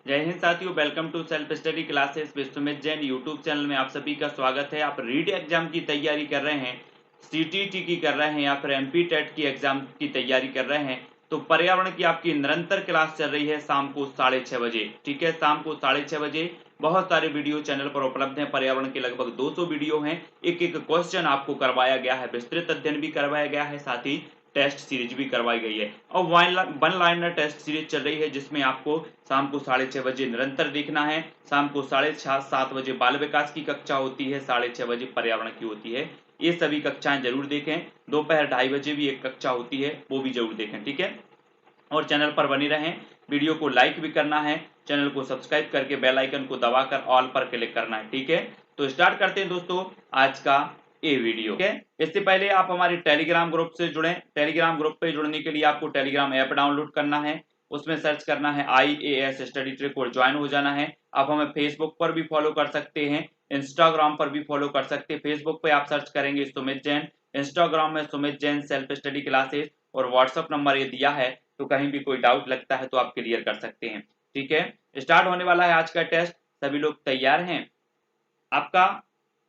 जय हिंद साथियों, welcome to self study classes with Sumit Jain YouTube channel में आप सभी का स्वागत है। आप रीड एग्जाम की तैयारी कर रहे हैं, सीटीटी की कर रहे हैं या फिर एमपी टेट की एग्जाम की तैयारी कर रहे हैं तो पर्यावरण की आपकी निरंतर क्लास चल रही है शाम को 6:30 बजे। ठीक है, शाम को 6:30 बजे बहुत सारे वीडियो चैनल पर उपलब्ध हैं। पर्यावरण के लगभग 200 वीडियो हैं। एक एक क्वेश्चन आपको करवाया गया है, विस्तृत अध्ययन भी करवाया गया है, साथ ही टेस्ट सीरीज भी करवाई गई है और वन लाइनर टेस्ट सीरीज चल रही है जिसमें आपको शाम को 6:30 बजे निरंतर देखना है। शाम को 6:30-7 बजे बाल विकास की कक्षा होती है, 6:30 बजे पर्यावरण की होती है। ये सभी कक्षाएं जरूर देखें। दोपहर 2:30 बजे भी एक कक्षा होती है, वो भी जरूर देखें। ठीक है, और चैनल पर बने रहें। वीडियो को लाइक भी करना है, चैनल को सब्सक्राइब करके बेल आइकन को दबाकर ऑल पर क्लिक करना है। ठीक है, तो स्टार्ट करते हैं दोस्तों आज का ये वीडियो। ठीक है, इससे पहले आप हमारे टेलीग्राम ग्रुप से जुड़ें। टेलीग्राम ग्रुप पे जुड़ने के लिए आपको टेलीग्राम ऐप डाउनलोड करना है, उसमें सर्च करना है IAS स्टडी ट्रिक और ज्वाइन हो जाना है। आप हमें फेसबुक पर भी फॉलो कर सकते हैं, इंस्टाग्राम पर भी फॉलो कर सकते हैं। फेसबुक पे आप सर्च करेंगे सुमित जैन, इंस्टाग्राम में Sumit Jain self study classes और व्हाट्सअप नंबर ये दिया है, तो कहीं भी कोई डाउट लगता है तो आप क्लियर कर सकते हैं। ठीक है, स्टार्ट होने वाला है आज का टेस्ट। सभी लोग तैयार हैं? आपका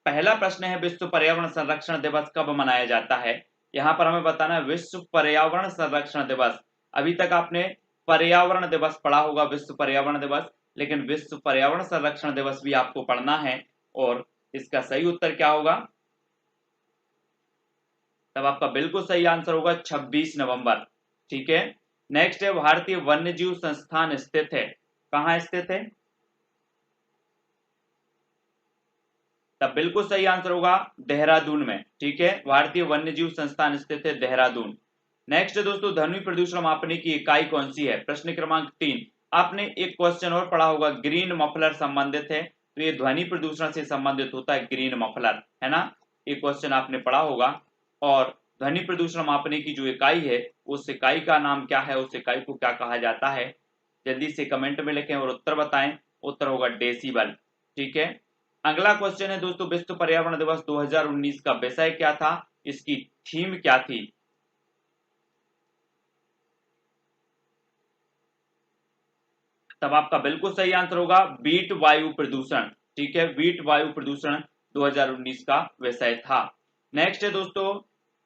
पहला प्रश्न है, विश्व पर्यावरण संरक्षण दिवस कब मनाया जाता है? यहां पर हमें बताना है विश्व पर्यावरण संरक्षण दिवस। अभी तक आपने पर्यावरण दिवस पढ़ा होगा, विश्व पर्यावरण दिवस, लेकिन विश्व पर्यावरण संरक्षण दिवस भी आपको पढ़ना है और इसका सही उत्तर क्या होगा? तब आपका बिल्कुल सही आंसर होगा 26 नवंबर। ठीक है, नेक्स्ट है, भारतीय वन्यजीव संस्थान स्थित है, कहाँ स्थित है? तब बिल्कुल सही आंसर होगा देहरादून में। ठीक है, भारतीय वन्यजीव संस्थान स्थित है देहरादून। नेक्स्ट है दोस्तों, ध्वनि प्रदूषण मापने की इकाई कौन सी है? प्रश्न क्रमांक 3। आपने एक क्वेश्चन और पढ़ा होगा, ग्रीन मफलर संबंधित है, तो ये ध्वनि प्रदूषण से संबंधित होता है, ग्रीन मफलर, है ना? एक क्वेश्चन आपने पढ़ा होगा। और ध्वनि प्रदूषण मापने की जो इकाई है, उस इकाई का नाम क्या है, उस इकाई को क्या कहा जाता है? जल्दी से कमेंट में लिखें और उत्तर बताएं। उत्तर होगा डेसिबल। ठीक है, अगला क्वेश्चन है दोस्तों, विश्व पर्यावरण दिवस 2019 का विषय क्या था, इसकी थीम क्या थी? तब आपका बिल्कुल सही आंसर होगा बीट वायु प्रदूषण। ठीक है, बीट वायु प्रदूषण 2019 का विषय था। नेक्स्ट है दोस्तों,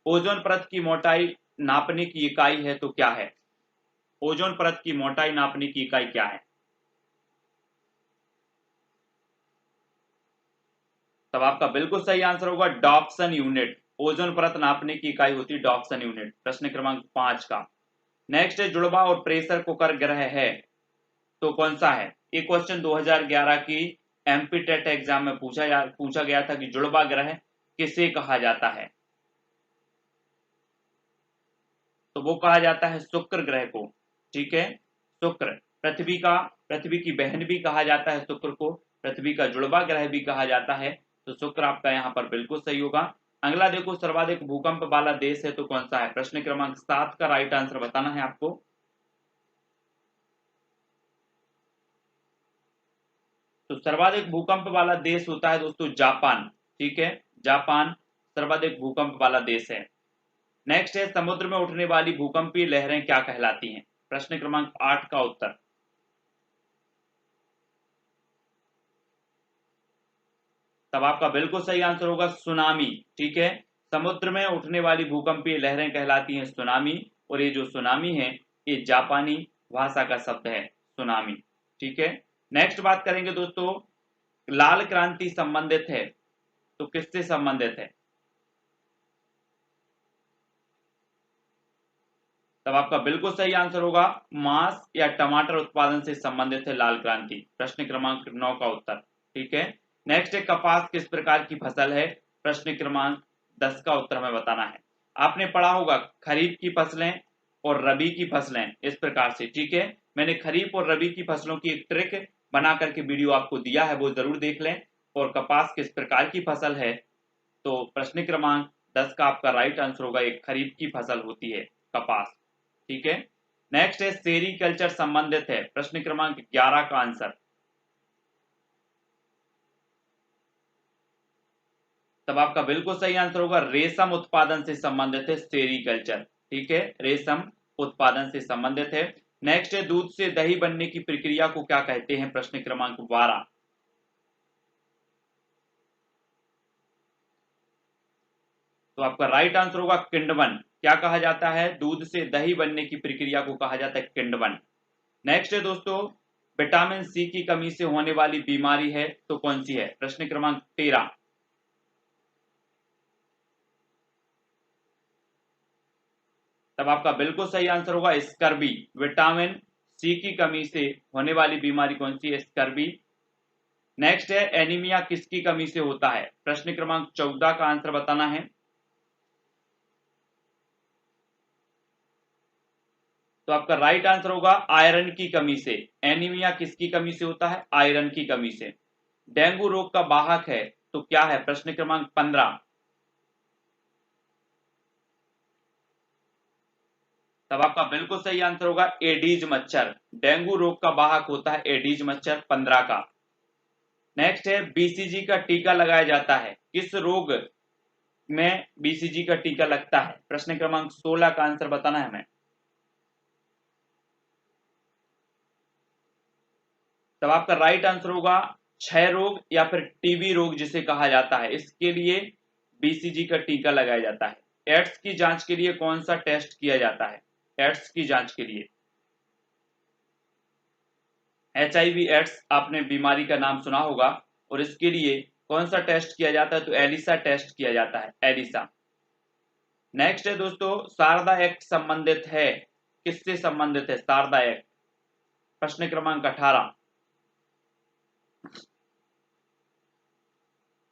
ओजोन परत की मोटाई नापने की इकाई है तो क्या है? ओजोन परत की मोटाई नापने की इकाई क्या है? तब आपका बिल्कुल सही आंसर होगा डॉप्सन यूनिट। ओजोन परत नापने की इकाई होती है डॉप्सन यूनिट। प्रश्न क्रमांक 5 का नेक्स्ट है, जुड़वा और प्रेशर कुकर ग्रह है तो कौन सा है? ये क्वेश्चन 2011 की एमपी टेट एग्जाम में पूछा गया था कि जुड़वा ग्रह किसे कहा जाता है? तो वो कहा जाता है शुक्र ग्रह को। ठीक है, शुक्र, पृथ्वी की बहन भी कहा जाता है शुक्र को, पृथ्वी का जुड़वा ग्रह भी कहा जाता है, तो शुक्र आपका यहाँ पर बिल्कुल सही होगा। अगला देखो, सर्वाधिक भूकंप वाला देश है तो कौन सा है? प्रश्न क्रमांक 7 का राइट आंसर बताना है आपको। तो सर्वाधिक भूकंप वाला देश होता है दोस्तों जापान। ठीक है, जापान सर्वाधिक भूकंप वाला देश है। नेक्स्ट है, समुद्र में उठने वाली भूकंपीय लहरें क्या कहलाती हैं? प्रश्न क्रमांक 8 का उत्तर। तब आपका बिल्कुल सही आंसर होगा सुनामी। ठीक है, समुद्र में उठने वाली भूकंपीय लहरें कहलाती हैं सुनामी, और ये जो सुनामी है ये जापानी भाषा का शब्द है, सुनामी। ठीक है, नेक्स्ट बात करेंगे दोस्तों, लाल क्रांति संबंधित है तो किससे संबंधित है? तब आपका बिल्कुल सही आंसर होगा मांस या टमाटर उत्पादन से संबंधित है लाल क्रांति। प्रश्न क्रमांक 9 का उत्तर। ठीक है, नेक्स्ट है, कपास किस प्रकार की फसल है? प्रश्न क्रमांक 10 का उत्तर हमें बताना है। आपने पढ़ा होगा खरीफ की फसलें और रबी की फसलें इस प्रकार से। ठीक है, मैंने खरीफ और रबी की फसलों की एक ट्रिक बना करके वीडियो आपको दिया है, वो जरूर देख लें। और कपास किस प्रकार की फसल है, तो प्रश्न क्रमांक 10 का आपका राइट आंसर होगा, एक खरीफ की फसल होती है कपास। ठीक है, नेक्स्ट है, सेरीकल्चर संबंधित है, प्रश्न क्रमांक 11 का आंसर। तब आपका बिल्कुल सही आंसर होगा रेशम उत्पादन से संबंधित है सेरीकल्चर। ठीक है, रेशम उत्पादन से संबंधित है। नेक्स्ट है दूध से दही बनने की प्रक्रिया को क्या कहते हैं, प्रश्न क्रमांक 12। तो आपका राइट आंसर होगा किण्वन। क्या कहा जाता है, दूध से दही बनने की प्रक्रिया को कहा जाता है किण्वन। नेक्स्ट है दोस्तों, विटामिन सी की कमी से होने वाली बीमारी है तो कौन सी है, प्रश्न क्रमांक 13। तब आपका बिल्कुल सही आंसर होगा स्कर्वी। विटामिन सी की कमी से होने वाली बीमारी कौन सी है, स्कर्वी। नेक्स्ट है एनीमिया किसकी कमी से होता है, प्रश्न क्रमांक 14 का आंसर बताना है। तो आपका राइट आंसर होगा आयरन की कमी से। एनीमिया किसकी कमी से होता है, आयरन की कमी से। डेंगू रोग का वाहक है तो क्या है, प्रश्न क्रमांक 15। तब आपका बिल्कुल सही आंसर होगा एडीज मच्छर। डेंगू रोग का वाहक होता है एडीज मच्छर, 15 का। नेक्स्ट है बीसीजी का टीका लगाया जाता है किस रोग में, बीसीजी का टीका लगता है, प्रश्न क्रमांक 16 का आंसर बताना है हमें। तब आपका राइट आंसर होगा क्षय रोग या फिर टीबी रोग जिसे कहा जाता है, इसके लिए बीसीजी का टीका लगाया जाता है। एड्स की जांच के लिए कौन सा टेस्ट किया जाता है, एड्स की जांच के लिए, एचआईवी एड्स आपने बीमारी का नाम सुना होगा, और इसके लिए कौन सा टेस्ट किया जाता है, तो एलिसा टेस्ट किया जाता है, एलिसा। नेक्स्ट है दोस्तों, शारदा एक्ट संबंधित है, किससे संबंधित है शारदा एक्ट, प्रश्न क्रमांक 18।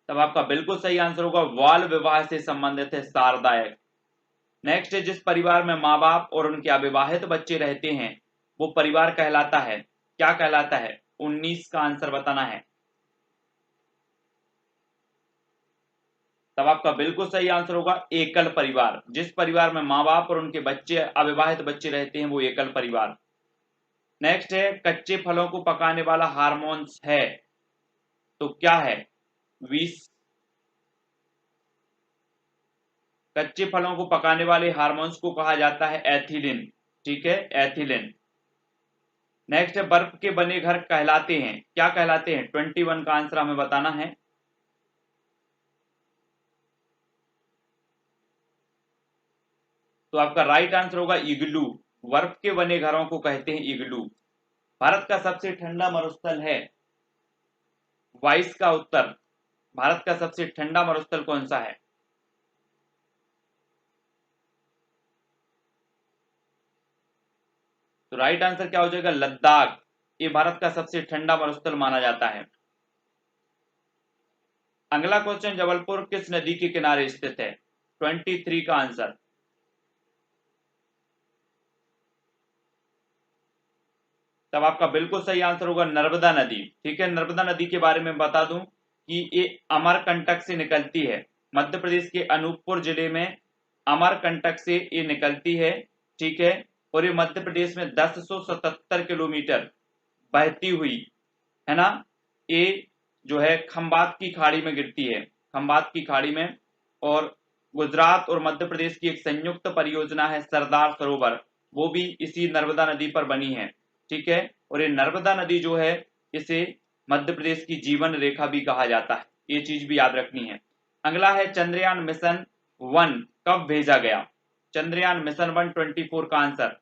तब आपका बिल्कुल सही आंसर होगा बाल विवाह से संबंधित है शारदा एक्ट। नेक्स्ट है जिस परिवार में माँ बाप और उनके अविवाहित बच्चे रहते हैं वो परिवार कहलाता है, क्या कहलाता है, 19 का आंसर बताना है। तब आपका बिल्कुल सही आंसर होगा एकल परिवार। जिस परिवार में माँ बाप और उनके बच्चे अविवाहित बच्चे रहते हैं वो एकल परिवार। नेक्स्ट है कच्चे फलों को पकाने वाला हार्मोन्स है तो क्या है, 20। कच्चे फलों को पकाने वाले हार्मोन्स को कहा जाता है एथिलीन, ठीक है, एथिलीन। नेक्स्ट है बर्फ के बने घर कहलाते हैं, क्या कहलाते हैं, 21 का आंसर हमें बताना है। तो आपका राइट आंसर होगा इग्लू। बर्फ के बने घरों को कहते हैं इग्लू। भारत का सबसे ठंडा मरुस्थल है, 22 का उत्तर। भारत का सबसे ठंडा मरुस्थल कौन सा है, तो राइट आंसर क्या हो जाएगा, लद्दाख। ये भारत का सबसे ठंडा मरुस्थल माना जाता है। अगला क्वेश्चन, जबलपुर किस नदी के किनारे स्थित है, 23 का आंसर। तब आपका बिल्कुल सही आंसर होगा नर्मदा नदी, ठीक है। नर्मदा नदी के बारे में बता दूं कि ये अमरकंटक से निकलती है, मध्य प्रदेश के अनूपपुर जिले में अमरकंटक से ये निकलती है, ठीक है। और ये मध्य प्रदेश में 1077 किलोमीटर बहती हुई, है ना, ये जो है खंबात की खाड़ी में गिरती है, खंबात की खाड़ी में। और गुजरात और मध्य प्रदेश की एक संयुक्त परियोजना है सरदार सरोवर, वो भी इसी नर्मदा नदी पर बनी है, ठीक है। और ये नर्मदा नदी जो है इसे मध्य प्रदेश की जीवन रेखा भी कहा जाता है, ये चीज भी याद रखनी है। अगला है चंद्रयान मिशन 1 कब भेजा गया, चंद्रयान मिशन 1 24 का आंसर।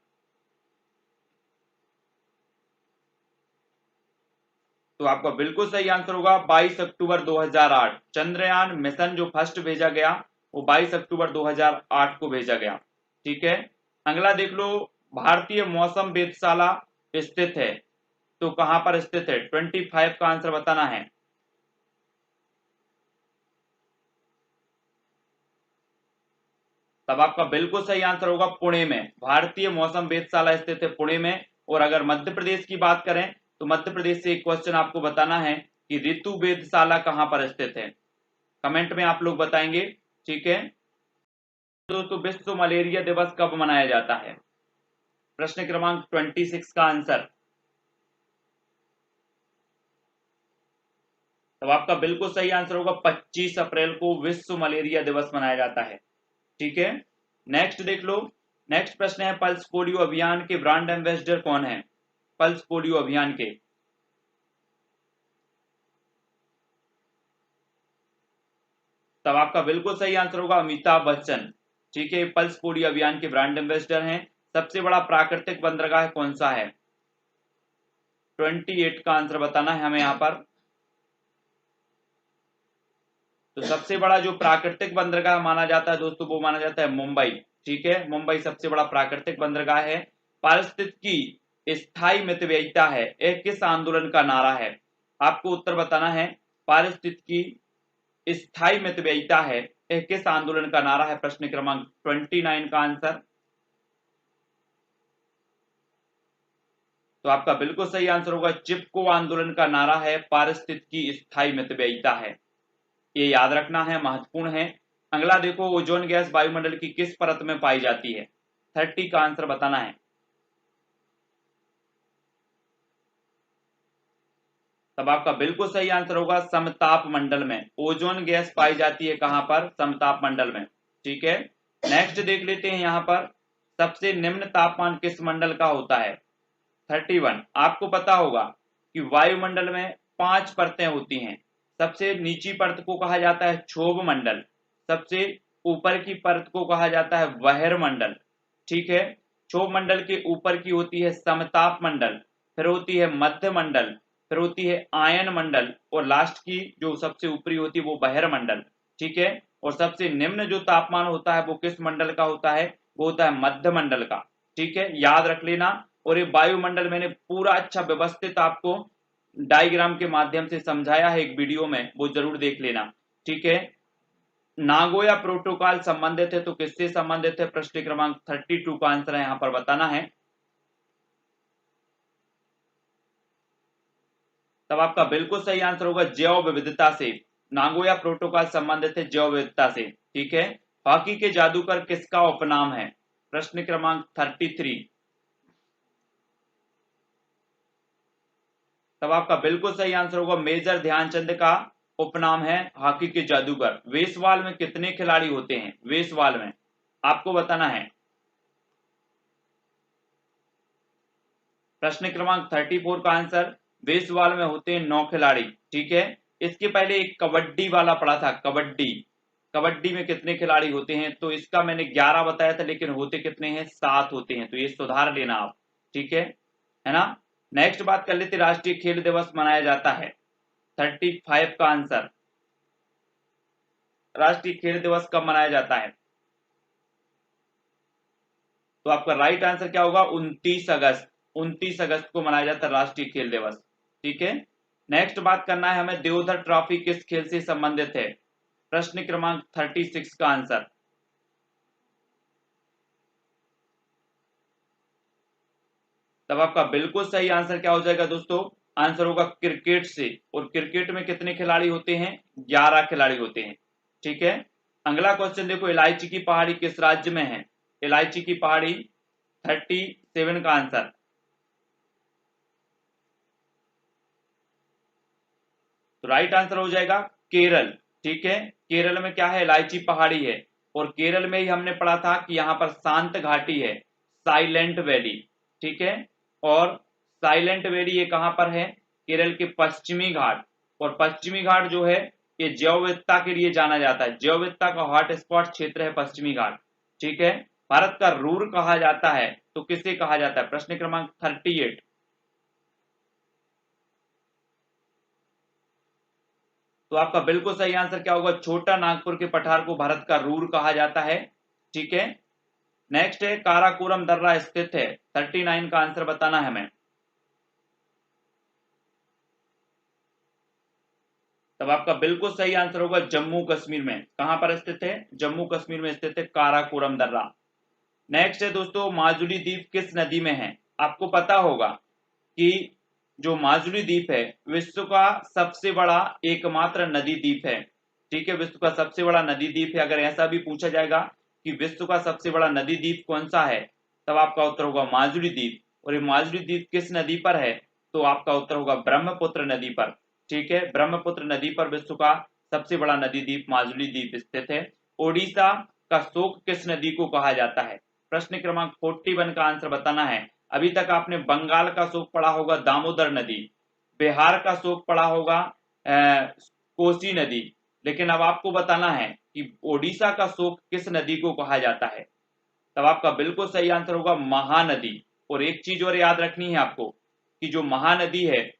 तो आपका बिल्कुल सही आंसर होगा 22 अक्टूबर 2008। चंद्रयान मिशन जो फर्स्ट भेजा गया वो 22 अक्टूबर 2008 को भेजा गया, ठीक है। अगला देख लो, भारतीय मौसम वेधशाला स्थित है तो कहां पर स्थित है, 25 का आंसर बताना है। तब आपका बिल्कुल सही आंसर होगा पुणे में। भारतीय मौसम वेधशाला स्थित है पुणे में। और अगर मध्य प्रदेश की बात करें तो मध्य प्रदेश से एक क्वेश्चन आपको बताना है कि ऋतु वेधशाला कहां पर स्थित है, कमेंट में आप लोग बताएंगे, ठीक है। दोस्तों विश्व मलेरिया दिवस कब मनाया जाता है, प्रश्न क्रमांक 26 का आंसर। तब आपका बिल्कुल सही आंसर होगा 25 अप्रैल को विश्व मलेरिया दिवस मनाया जाता है, ठीक है। नेक्स्ट देख लो, नेक्स्ट प्रश्न है, पल्स पोलियो अभियान के ब्रांड एम्बेसडर कौन है? पल्स पोलियो अभियान के, तब आपका बिल्कुल सही आंसर होगा अमिताभ बच्चन। ठीक है, पल्स पोलियो अभियान के ब्रांड एम्बेसडर हैं। सबसे बड़ा प्राकृतिक बंदरगाह कौन सा है? 28 का आंसर बताना है हमें यहाँ पर। तो सबसे बड़ा जो प्राकृतिक बंदरगाह माना जाता है दोस्तों, वो माना जाता है मुंबई। ठीक है, मुंबई सबसे बड़ा प्राकृतिक बंदरगाह है। पारिस्थितिकी स्थायी मितव्ययिता है, यह किस आंदोलन का नारा है? आपको उत्तर बताना है। पारिस्थितिकी स्थायी मितव्ययिता है, यह किस आंदोलन का नारा है? प्रश्न क्रमांक 29 का आंसर। तो आपका बिल्कुल सही आंसर होगा चिपको आंदोलन का नारा है पारिस्थितिकी स्थायी मितव्ययिता है। ये याद रखना है, महत्वपूर्ण है। अगला देखो, ओजोन गैस वायुमंडल की किस परत में पाई जाती है? 30 का आंसर बताना है। तब आपका बिल्कुल सही आंसर होगा समताप मंडल में। ओजोन गैस पाई जाती है कहां पर? समताप मंडल में। ठीक है, नेक्स्ट देख लेते हैं यहाँ पर, सबसे निम्न तापमान किस मंडल का होता है? 31। आपको पता होगा कि वायुमंडल में 5 परतें होती हैं। सबसे नीची परत को कहा जाता है क्षोभ मंडल, सबसे ऊपर की परत को कहा जाता है वहर मंडल। ठीक है, क्षोभ मंडल के ऊपर की होती है समताप मंडल, फिर होती है मध्य मंडल, फिर होती है आयन मंडल, और लास्ट की जो सबसे ऊपरी होती है वो बहिर मंडल। ठीक है, और सबसे निम्न जो तापमान होता है वो किस मंडल का होता है? वो होता है मध्य मंडल का। ठीक है, याद रख लेना। और ये वायुमंडल मैंने पूरा अच्छा व्यवस्थित आपको डायग्राम के माध्यम से समझाया है एक वीडियो में, वो जरूर देख लेना। ठीक है, नागोया प्रोटोकॉल संबंधित है तो किससे संबंधित है? प्रश्न क्रमांक 32 का आंसर है यहाँ पर बताना है। तब आपका बिल्कुल सही आंसर होगा जैव विविधता से। नागोया प्रोटोकॉल संबंधित है जैव विविधता से। ठीक है, हॉकी के जादूगर किसका उपनाम है? प्रश्न क्रमांक 33। तब आपका बिल्कुल सही आंसर होगा मेजर ध्यानचंद का उपनाम है हॉकी के जादूगर। वेसवाल में कितने खिलाड़ी होते हैं? वेसवाल में आपको बताना है। प्रश्न क्रमांक 34 का आंसर, वेसवाल में होते हैं 9 खिलाड़ी। ठीक है, इसके पहले एक कबड्डी वाला पढ़ा था, कबड्डी। कबड्डी में कितने खिलाड़ी होते हैं? तो इसका मैंने 11 बताया था, लेकिन होते कितने हैं? 7 होते हैं, तो ये सुधार लेना आप। ठीक है ना। नेक्स्ट बात कर लेते, राष्ट्रीय खेल दिवस मनाया जाता है। 35 का आंसर, राष्ट्रीय खेल दिवस कब मनाया जाता है? तो आपका राइट आंसर क्या होगा? 29 अगस्त। 29 अगस्त को मनाया जाता है राष्ट्रीय खेल दिवस। ठीक है, नेक्स्ट बात करना है हमें, देवधर ट्रॉफी किस खेल से संबंधित है? प्रश्न क्रमांक 36 का आंसर। तब आपका बिल्कुल सही आंसर क्या हो जाएगा दोस्तों? आंसर होगा क्रिकेट से। और क्रिकेट में कितने खिलाड़ी होते हैं? 11 खिलाड़ी होते हैं। ठीक है, अगला क्वेश्चन देखो, इलायची की पहाड़ी किस राज्य में है? इलायची की पहाड़ी 37 का आंसर। तो राइट आंसर हो जाएगा केरल। ठीक है, केरल में क्या है? इलायची पहाड़ी है। और केरल में ही हमने पढ़ा था कि यहाँ पर शांत घाटी है, साइलेंट वैली। ठीक है, और साइलेंट वैली ये कहां पर है? केरल के पश्चिमी घाट। और पश्चिमी घाट जो है ये जैव विविधता के लिए जाना जाता है, जैव विविधता का हॉटस्पॉट क्षेत्र है पश्चिमी घाट। ठीक है, भारत का रूर कहा जाता है तो किसे कहा जाता है? प्रश्न क्रमांक 38। तो आपका बिल्कुल सही आंसर क्या होगा? छोटा नागपुर के पठार को भारत का रूर कहा जाता है। ठीक है, नेक्स्ट है, काराकोरम दर्रा स्थित है। 39 का आंसर बताना है हमें। तब आपका बिल्कुल सही आंसर होगा जम्मू कश्मीर में। कहां पर स्थित है? जम्मू कश्मीर में स्थित है काराकोरम दर्रा। नेक्स्ट है दोस्तों, माजुली द्वीप किस नदी में है? आपको पता होगा कि जो माजुली द्वीप है विश्व का सबसे बड़ा एकमात्र नदी द्वीप है। ठीक है, विश्व का सबसे बड़ा नदी द्वीप है। अगर ऐसा भी पूछा जाएगा कि विश्व का सबसे बड़ा नदी द्वीप कौन सा है, तब आपका उत्तर होगा माजुली द्वीप। और ये माजुली द्वीप किस नदी पर है? तो आपका उत्तर होगा ब्रह्मपुत्र नदी पर। ठीक है, ब्रह्मपुत्र नदी पर विश्व का सबसे बड़ा नदी द्वीप माजुली द्वीप स्थित है। ओडिशा का शोक किस नदी को कहा जाता है? प्रश्न क्रमांक 41 का आंसर बताना है। अभी तक आपने बंगाल का शोक पढ़ा होगा दामोदर नदी, बिहार का शोक पढ़ा होगा कोसी नदी, लेकिन अब आपको बताना है कि ओडिशा का शोक किस नदी को कहा जाता है। तब आपका बिल्कुल सही आंसर होगा महानदी। और एक चीज और याद रखनी है आपको कि जो महानदी है,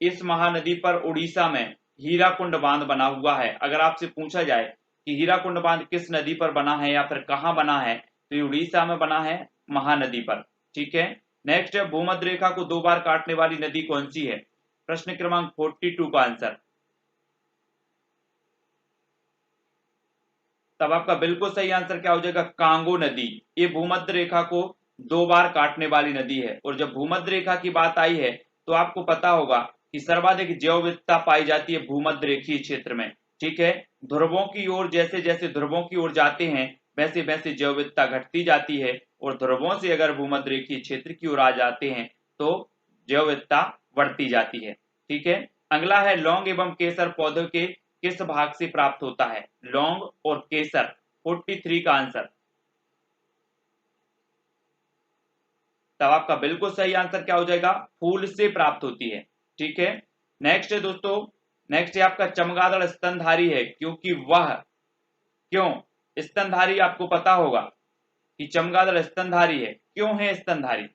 इस महानदी पर उड़ीसा में हीराकुंड बांध बना हुआ है। अगर आपसे पूछा जाए कि हीराकुंड बांध किस नदी पर बना है या फिर कहां बना है, तो ये उड़ीसा में बना है महानदी पर। ठीक है, नेक्स्ट है भूमध्य रेखा को 2 बार काटने वाली नदी कौन सी है। प्रश्न क्रमांक 42 का आंसर, तब आपका बिल्कुल सही आंसर क्या हो जाएगा, कांगो नदी। ये भूमध्य रेखा को 2 बार काटने वाली नदी है। और जब भूमध्य रेखा की बात आई है तो आपको पता होगा कि सर्वाधिक जैव विविधता पाई जाती है भूमध्य रेखीय क्षेत्र में। ठीक है, ध्रुवों की ओर जैसे जैसे ध्रुवों की ओर जाते हैं वैसे वैसे जैव विविधता घटती जाती है, और ध्रुवों से अगर भूमध्य रेखीय क्षेत्र की ओर आ जाते हैं तो जैव विविधता बढ़ती जाती है। ठीक है, अगला है लौंग एवं केसर पौधों के किस भाग से प्राप्त होता है। लौंग और केसर 43 का आंसर, तब आपका बिल्कुल सही आंसर क्या हो जाएगा, फूल से प्राप्त होती है। ठीक है, नेक्स्ट है दोस्तों, नेक्स्ट है आपका चमगादड़ स्तनधारी है क्योंकि वह, क्यों स्तनधारी, आपको पता होगा कि चमगादड़ स्तनधारी है, क्यों है स्तनधारी,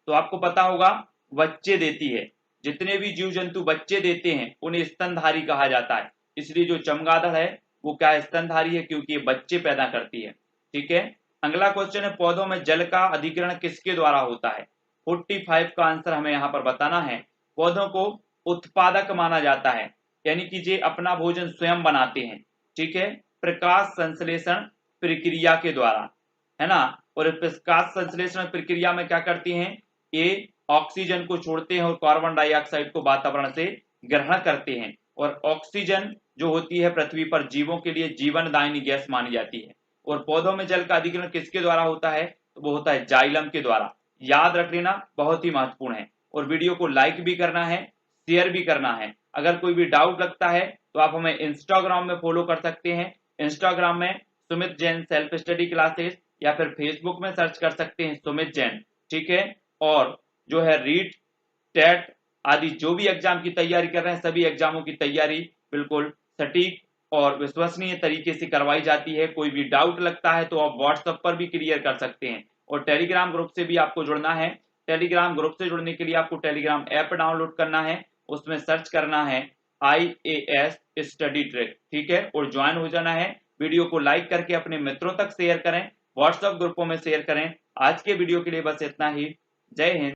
तो आपको पता होगा बच्चे देती है। जितने भी जीव जंतु बच्चे देते हैं उन्हें स्तनधारी कहा जाता है। इसलिए जो चमगादड़ है वो क्या है, स्तनधारी है, क्योंकि ये बच्चे पैदा करती है। ठीक है, अगला क्वेश्चन है पौधों में जल का अधिग्रहण किसके द्वारा होता है। 45 का आंसर हमें यहाँ पर बताना है। पौधों को उत्पादक माना जाता है, यानी कि ये अपना भोजन स्वयं बनाते हैं। ठीक है, प्रकाश संश्लेषण प्रक्रिया के द्वारा, है ना। और प्रकाश संश्लेषण प्रक्रिया में क्या करती हैं, ये ऑक्सीजन को छोड़ते हैं और कार्बन डाइऑक्साइड को वातावरण से ग्रहण करते हैं। और ऑक्सीजन जो होती है पृथ्वी पर जीवों के लिए जीवनदायिनी गैस मानी जाती है। और पौधों में जल का अधिग्रहण किसके द्वारा होता है, तो वो होता है जाइलम के द्वारा। याद रख लेना, बहुत ही महत्वपूर्ण है। और वीडियो को लाइक भी करना है, शेयर भी करना है। अगर कोई भी डाउट लगता है तो आप हमें इंस्टाग्राम में फॉलो कर सकते हैं। इंस्टाग्राम में Sumit Jain self study classes, या फिर फेसबुक में सर्च कर सकते हैं सुमित जैन। ठीक है, और जो है रीट, टेट आदि जो भी एग्जाम की तैयारी कर रहे हैं, सभी एग्जामों की तैयारी बिल्कुल सटीक और विश्वसनीय तरीके से करवाई जाती है। कोई भी डाउट लगता है तो आप व्हाट्सएप पर भी क्लियर कर सकते हैं। और टेलीग्राम ग्रुप से भी आपको जुड़ना है। टेलीग्राम ग्रुप से जुड़ने के लिए आपको टेलीग्राम ऐप डाउनलोड करना है, उसमें सर्च करना है IAS स्टडी ट्रिक। ठीक है, और ज्वाइन हो जाना है। वीडियो को लाइक करके अपने मित्रों तक शेयर करें, व्हाट्सएप ग्रुपों में शेयर करें। आज के वीडियो के लिए बस इतना ही। जय हिंद।